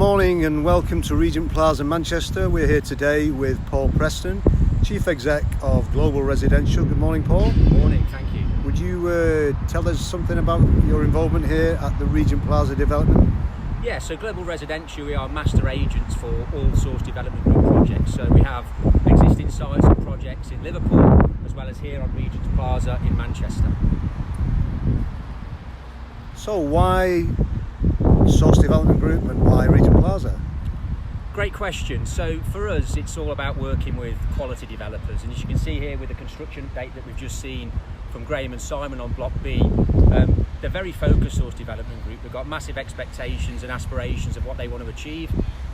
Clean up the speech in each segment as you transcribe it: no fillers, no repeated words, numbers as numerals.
morning and welcome to Regent Plaza Manchester. We're here today with Paul Preston, Chief Exec of Global Residential. Good morning, Paul. Good morning, thank you. Would you tell us something about your involvement here at the Regent Plaza development? Yeah, so Global Residential, we are master agents for all Source Development Group projects. So we have existing sites and projects in Liverpool as well as here on Regent Plaza in Manchester. So why Source Development Group and why Regent Plaza? Great question. So for us, it's all about working with quality developers. And as you can see here with the construction update that we've just seen from Graham and Simon on Block B, they're very focused Source Development Group. They've got massive expectations and aspirations of what they want to achieve.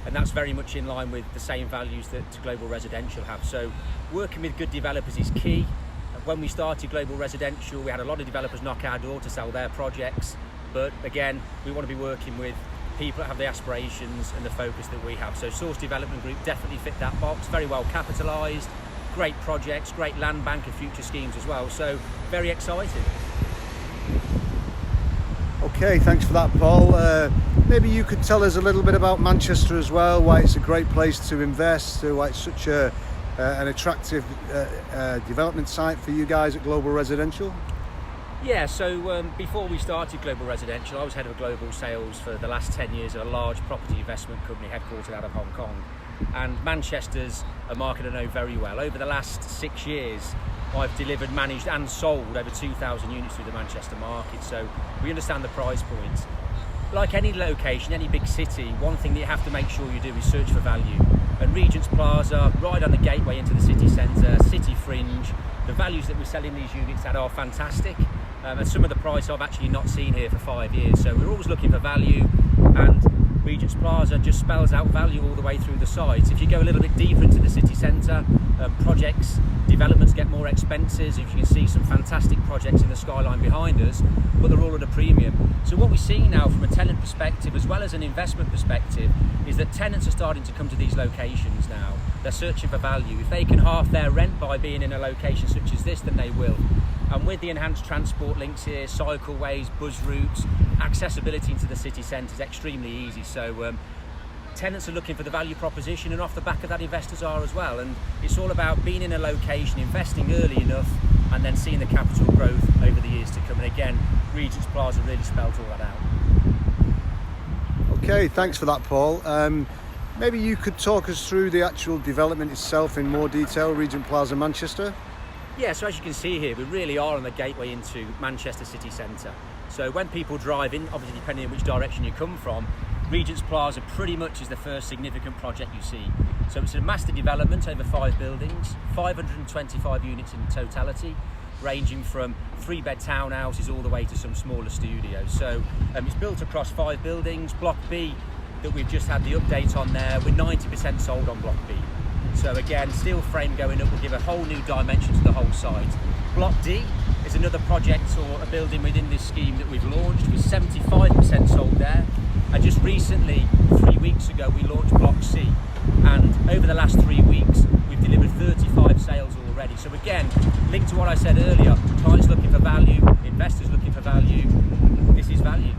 And that's very much in line with the same values that Global Residential have. So working with good developers is key. When we started Global Residential, we had a lot of developers knock our door to sell their projects. But again, we want to be working with people that have the aspirations and the focus that we have. So Source Development Group definitely fit that box, very well capitalised, great projects, great land bank and future schemes as well. So very excited. Okay, thanks for that, Paul. Maybe you could tell us a little bit about Manchester as well, why it's a great place to invest, why it's such an attractive development site for you guys at Global Residential. Yeah, so before we started Global Residential, I was head of global sales for the last 10 years at a large property investment company headquartered out of Hong Kong. And Manchester's a market I know very well. Over the last 6 years, I've delivered, managed and sold over 2,000 units through the Manchester market. So we understand the price points. Like any location, any big city, one thing that you have to make sure you do is search for value. And Regent's Plaza, right on the gateway into the city centre, city fringe, the values that we're selling these units at are fantastic. And some of the price I've actually not seen here for 5 years. So we're always looking for value, and Regent's Plaza just spells out value all the way through the site. If you go a little bit deeper into the city centre, projects, developments get more expensive. As you can see, some fantastic projects in the skyline behind us, but they're all at a premium. So what we see now from a tenant perspective as well as an investment perspective is that tenants are starting to come to these locations now. They're searching for value. If they can halve their rent by being in a location such as this, then they will. And with the enhanced transport links here, cycleways, bus routes, accessibility into the city centre is extremely easy. So tenants are looking for the value proposition, and off the back of that, investors are as well. And it's all about being in a location, investing early enough, and then seeing the capital growth over the years to come. And again, Regent's Plaza really spelt all that out. Okay, thanks for that, Paul. Maybe you could talk us through the actual development itself in more detail, Regent Plaza Manchester. Yeah, so as you can see here, we really are on the gateway into Manchester city centre. So when people drive in, obviously depending on which direction you come from, Regent's Plaza pretty much is the first significant project you see. So it's a master development over 5 buildings, 525 units in totality, ranging from 3-bed townhouses all the way to some smaller studios. So it's built across 5 buildings. Block B that we've just had the update on there, we're 90% sold on Block B. So again, steel frame going up will give a whole new dimension to the whole site. Block D is another project or a building within this scheme that we've launched with 75% sold there. And just recently, 3 weeks ago, we launched Block C. And over the last 3 weeks, we've delivered 35 sales already. So again, linked to what I said earlier, clients looking for value, investors looking for value, this is value.